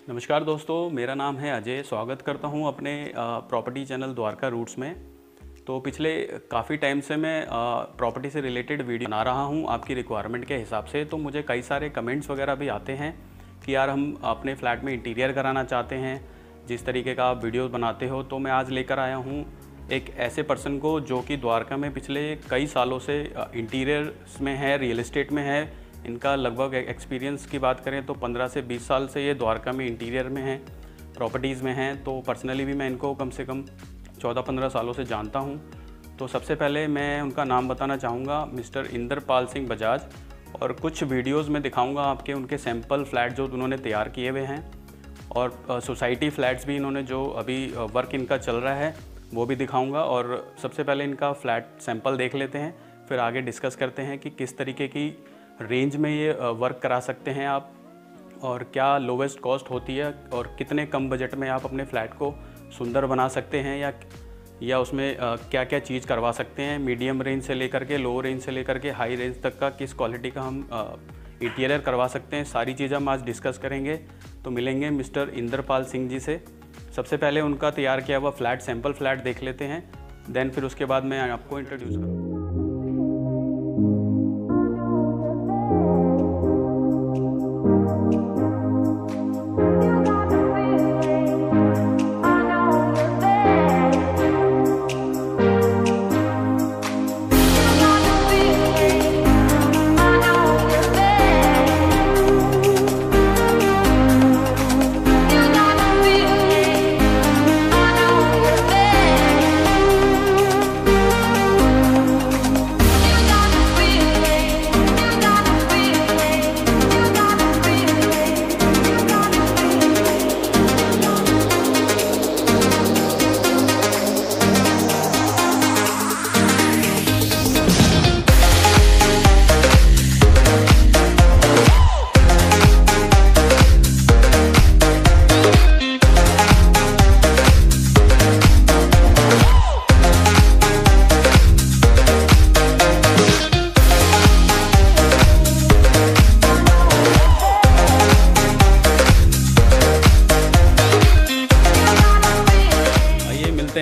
नमस्कार दोस्तों, मेरा नाम है अजय। स्वागत करता हूं अपने प्रॉपर्टी चैनल द्वारका रूट्स में। तो पिछले काफ़ी टाइम से मैं प्रॉपर्टी से रिलेटेड वीडियो बना रहा हूं आपकी रिक्वायरमेंट के हिसाब से। तो मुझे कई सारे कमेंट्स वगैरह भी आते हैं कि यार हम अपने फ्लैट में इंटीरियर कराना चाहते हैं, जिस तरीके का आप वीडियोज़ बनाते हो। तो मैं आज लेकर आया हूँ एक ऐसे पर्सन को जो कि द्वारका में पिछले कई सालों से इंटीरियर्स में है, रियल इस्टेट में है। इनका लगभग एक्सपीरियंस की बात करें तो 15 से 20 साल से ये द्वारका में इंटीरियर में हैं, प्रॉपर्टीज़ में हैं। तो पर्सनली भी मैं इनको कम से कम 14-15 सालों से जानता हूं। तो सबसे पहले मैं उनका नाम बताना चाहूँगा, मिस्टर इंद्रपाल सिंह बजाज। और कुछ वीडियोज़ में दिखाऊँगा आपके उनके सैम्पल फ्लैट जो उन्होंने तैयार किए हुए हैं, और सोसाइटी फ्लैट्स भी इन्होंने जो अभी वर्क इनका चल रहा है वो भी दिखाऊँगा। और सबसे पहले इनका फ्लैट सैम्पल देख लेते हैं, फिर आगे डिस्कस करते हैं कि किस तरीके की रेंज में ये वर्क करा सकते हैं आप, और क्या लोवेस्ट कॉस्ट होती है, और कितने कम बजट में आप अपने फ्लैट को सुंदर बना सकते हैं, या उसमें क्या क्या चीज़ करवा सकते हैं। मीडियम रेंज से लेकर के, लो रेंज से लेकर के हाई रेंज तक का किस क्वालिटी का हम इंटीरियर करवा सकते हैं, सारी चीज़ हम आज डिस्कस करेंगे। तो मिलेंगे मिस्टर इंद्रपाल सिंह जी से। सबसे पहले उनका तैयार किया हुआ फ्लैट सैम्पल फ्लैट देख लेते हैं, देन फिर उसके बाद मैं आपको इंट्रोड्यूस करूँगा।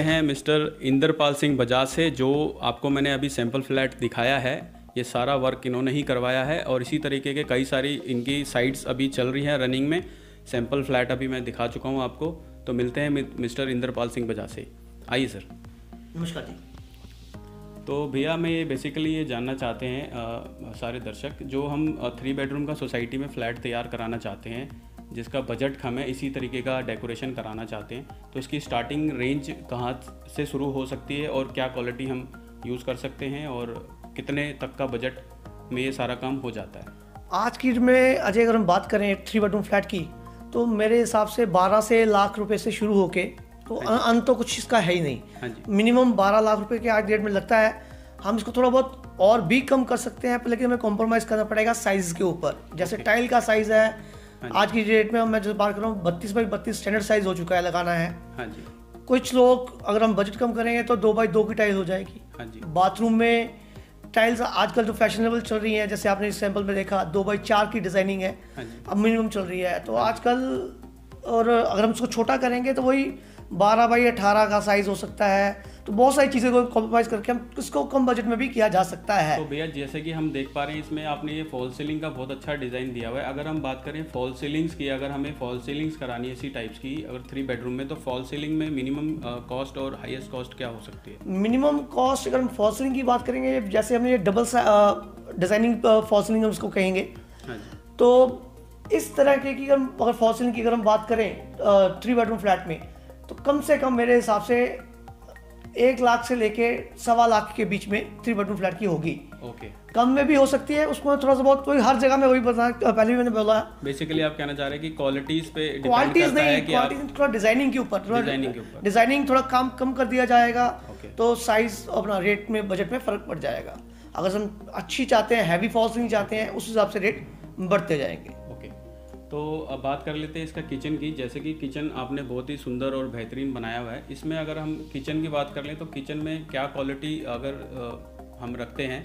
हैं मिस्टर इंद्रपाल सिंह बजाज से, जो आपको मैंने अभी सैम्पल फ्लैट दिखाया है। ये सारा वर्क इन्होंने ही करवाया है, और इसी तरीके के कई सारी इनकी साइट्स अभी चल रही हैं रनिंग में। सैम्पल फ्लैट अभी मैं दिखा चुका हूँ आपको। तो मिलते हैं मिस्टर इंद्रपाल सिंह बजाज से। आइए सर। नमस्कार जी। तो भैया मैं ये बेसिकली ये जानना चाहते हैं सारे दर्शक, जो हम 3 बेडरूम का सोसाइटी में फ़्लैट तैयार कराना चाहते हैं, जिसका बजट कम है, इसी तरीके का डेकोरेशन कराना चाहते हैं, तो इसकी स्टार्टिंग रेंज कहाँ से शुरू हो सकती है, और क्या क्वालिटी हम यूज़ कर सकते हैं, और कितने तक का बजट में ये सारा काम हो जाता है? आज की डेट में अजय, अगर हम बात करें 3 बेडरूम फ्लैट की, तो मेरे हिसाब से 12 से लाख रुपए से शुरू होके, तो अंत तो कुछ इसका है ही नहीं। हाँ जी। मिनिमम 12 लाख रुपए के आज डेट में लगता है। हम इसको थोड़ा बहुत और भी कम कर सकते हैं, लेकिन हमें कॉम्प्रोमाइज़ करना पड़ेगा साइज़ के ऊपर। जैसे टाइल का साइज़ है, आज की डेट में मैं जो बात कर रहा हूँ 32 बाई 32 स्टैंडर्ड साइज हो चुका है, लगाना है। हाँ जी। कुछ लोग, अगर हम बजट कम करेंगे तो 2 बाई 2 की टाइल हो जाएगी। हाँ जी। बाथरूम में टाइल्स आजकल जो फैशनेबल चल रही हैं, जैसे आपने इस सैंपल में देखा 2 बाई 4 की डिज़ाइनिंग है। हाँ जी। अब मिनिमम चल रही है, तो आजकल, और अगर हम इसको छोटा करेंगे तो वही 12 बाई 18 का साइज़ हो सकता है। तो बहुत सारी चीज़ें को कॉम्प्रोमाइज़ करके हम इसको कम बजट में भी किया जा सकता है। तो भैया जैसे कि हम देख पा रहे हैं, इसमें आपने ये फॉल सीलिंग का बहुत अच्छा डिज़ाइन दिया हुआ है। अगर हम बात करें फॉल सीलिंग्स की, अगर हमें फॉल सीलिंग्स करानी है इसी टाइप्स की, अगर 3 बेडरूम में, तो फॉल सीलिंग में मिनिमम कॉस्ट और हाईएस्ट कॉस्ट क्या हो सकती है? मिनिमम कॉस्ट अगर हम फॉल सीलिंग की बात करेंगे, जैसे हमने ये डबल डिज़ाइनिंग फॉल सीलिंग हम इसको कहेंगे। हाँ जी। तो इस तरह की अगर फॉल सीलिंग की अगर हम बात करें 3 बेडरूम फ्लैट में, तो कम से कम मेरे हिसाब से 1 लाख से लेके 1.25 लाख के बीच में 3 बेडरूम फ्लैट की होगी। ओके। कम में भी हो सकती है, उसमें थोड़ा सा बहुत, कोई हर जगह में वही बता, पहले भी मैंने बोला। बेसिकली आप कहना चाह रहे हैं कि क्वालिटीज पे डिपेंड क्वालिटीज करता है नहीं, कि आप क्वालिटी थोड़ा डिजाइनिंग के ऊपर, डिजाइनिंग थोड़ा कम कर दिया जाएगा। तो साइज अपना रेट में, बजट में फर्क पड़ जाएगा। अगर हम अच्छी चाहते हैं, हैवी फॉल सीलिंग चाहते हैं, उस हिसाब से रेट बढ़ते जाएंगे। ओके। तो अब बात कर लेते हैं इसका किचन की। जैसे कि किचन आपने बहुत ही सुंदर और बेहतरीन बनाया हुआ है। इसमें अगर हम किचन की बात कर लें तो किचन में क्या क्वालिटी अगर हम रखते हैं,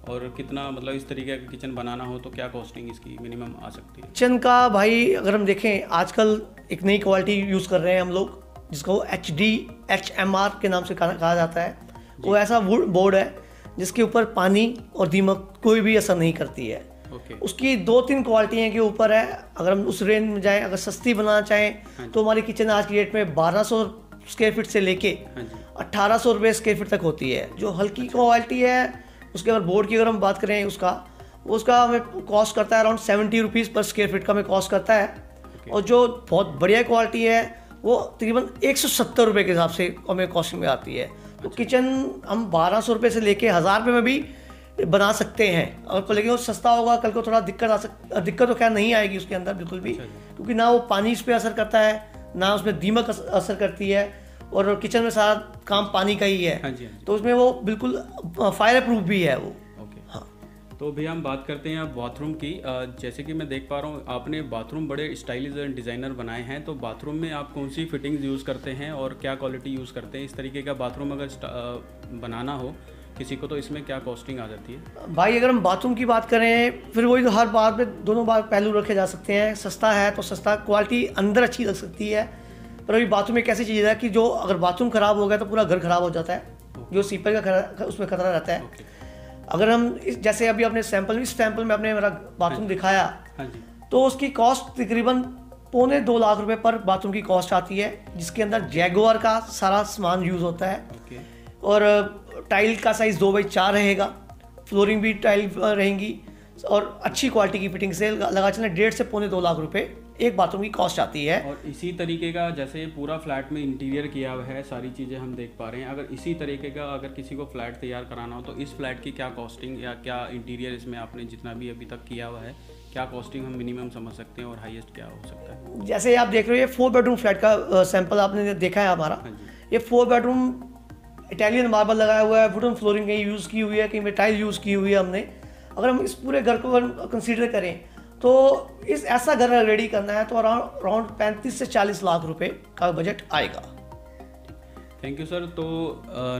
और कितना, मतलब इस तरीके का किचन बनाना हो तो क्या कॉस्टिंग इसकी मिनिमम आ सकती है? किचन का भाई अगर हम देखें, आजकल एक नई क्वालिटी यूज़ कर रहे हैं हम लोग, जिसको HDHMR के नाम से कहा जाता है। वो ऐसा वुड बोर्ड है जिसके ऊपर पानी और दीमक कोई भी असर नहीं करती है। उसकी 2-3 क्वालिटियों के ऊपर है। अगर हम उस रेंज में जाएं, अगर सस्ती बनाना चाहें तो हमारी किचन आज की डेट में 1200 स्क्वायर फीट से लेके 1800 रुपये स्क्वायर फीट तक होती है। जो हल्की क्वालिटी है उसके अगर बोर्ड की अगर हम बात करें उसका हमें कॉस्ट करता है अराउंड 70 रुपीज़ पर स्क्वायर फीट का हमें कॉस्ट करता है। और जो बहुत बढ़िया क्वालिटी है वो तकरीबन 170 रुपये के हिसाब से हमें कॉस्टिंग में आती है। तो किचन हम 1200 रुपये से लेके 1000 रुपये में भी बना सकते हैं। और लेकिन वो सस्ता होगा, कल को थोड़ा दिक्कत तो खैर नहीं आएगी उसके अंदर बिल्कुल भी, क्योंकि ना वो पानी इस पर असर करता है, ना उसमें दीमक असर करती है, और किचन में सारा काम पानी का ही है। तो उसमें वो बिल्कुल फायर प्रूफ भी है वो। तो भैया हम बात करते हैं अब बाथरूम की। जैसे कि मैं देख पा रहा हूँ आपने बाथरूम बड़े स्टाइलिश एंड डिज़ाइनर बनाए हैं, तो बाथरूम में आप कौन सी फिटिंग्स यूज़ करते हैं और क्या क्वालिटी यूज़ करते हैं? इस तरीके का बाथरूम अगर बनाना हो किसी को तो इसमें क्या कॉस्टिंग आ जाती है? भाई अगर हम बाथरूम की बात करें फिर वही तो हर बात में दोनों बार पहलू रखे जा सकते हैं। सस्ता है तो सस्ता, क्वालिटी अंदर अच्छी लग सकती है, पर अभी बाथरूम एक ऐसी चीज़ है कि जो अगर बाथरूम ख़राब हो गया तो पूरा घर ख़राब हो जाता है, जो सीपर का उसमें खतरा रहता है। अगर हम जैसे अभी अपने इस सैंपल में आपने मेरा बाथरूम दिखाया, तो उसकी कॉस्ट तकरीबन 2.25 लाख रुपए पर बाथरूम की कॉस्ट आती है, जिसके अंदर जैगुआर का सारा सामान यूज़ होता है। और टाइल का साइज़ 2x4 रहेगा, फ्लोरिंग भी टाइल रहेंगी, और अच्छी क्वालिटी की फिटिंग से लगा चलें 1.5 से 2.25 लाख रुपए एक बाथरूम की कॉस्ट आती है। और इसी तरीके का जैसे पूरा फ्लैट में इंटीरियर किया हुआ है, सारी चीज़ें हम देख पा रहे हैं। अगर इसी तरीके का अगर किसी को फ्लैट तैयार कराना हो तो इस फ्लैट की क्या कॉस्टिंग या क्या इंटीरियर इसमें आपने जितना भी अभी तक किया हुआ है, क्या कॉस्टिंग हम मिनिमम समझ सकते हैं और हाईएस्ट क्या हो सकता है? जैसे आप देख रहे हो ये 4 बेडरूम फ्लैट का सैंपल आपने देखा है हमारा। ये 4 बेडरूम इटालियन मार्बल लगाया हुआ है, वुडन फ्लोरिंग कहीं यूज़ की हुई है, कहीं में टाइल यूज़ की हुई है हमने। अगर हम इस पूरे घर को कंसीडर करें तो ऐसा घर रेडी करना है तो अराउंड 35 से 40 लाख रुपए का बजट आएगा। Thank you sir. तो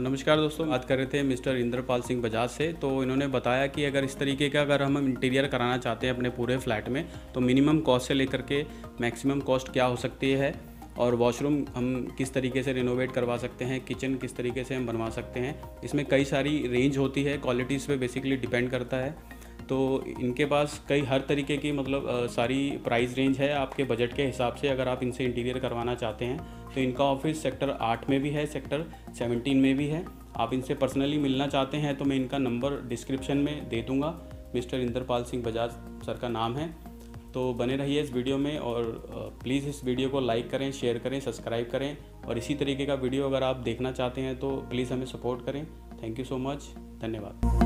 नमस्कार दोस्तों, बात कर रहे थे मिस्टर इंद्रपाल सिंह बजाज से। तो इन्होंने बताया कि अगर इस तरीके का अगर हम इंटीरियर कराना चाहते हैं अपने पूरे फ्लैट में तो मिनिमम कॉस्ट से लेकर के मैक्सिमम कॉस्ट क्या हो सकती है, और वॉशरूम हम किस तरीके से रिनोवेट करवा सकते हैं, किचन किस तरीके से हम बनवा सकते हैं। इसमें कई सारी रेंज होती है, क्वालिटीज़ पे बेसिकली डिपेंड करता है। तो इनके पास कई हर तरीके की सारी प्राइस रेंज है आपके बजट के हिसाब से। अगर आप इनसे इंटीरियर करवाना चाहते हैं तो इनका ऑफिस सेक्टर 8 में भी है, सेक्टर 17 में भी है। आप इनसे पर्सनली मिलना चाहते हैं तो मैं इनका नंबर डिस्क्रिप्शन में दे दूँगा। मिस्टर इंद्रपाल सिंह बजाज सर का नाम है। तो बने रहिए इस वीडियो में, और प्लीज़ इस वीडियो को लाइक करें, शेयर करें, सब्सक्राइब करें, और इसी तरीके का वीडियो अगर आप देखना चाहते हैं तो प्लीज़ हमें सपोर्ट करें। थैंक यू सो मच, धन्यवाद।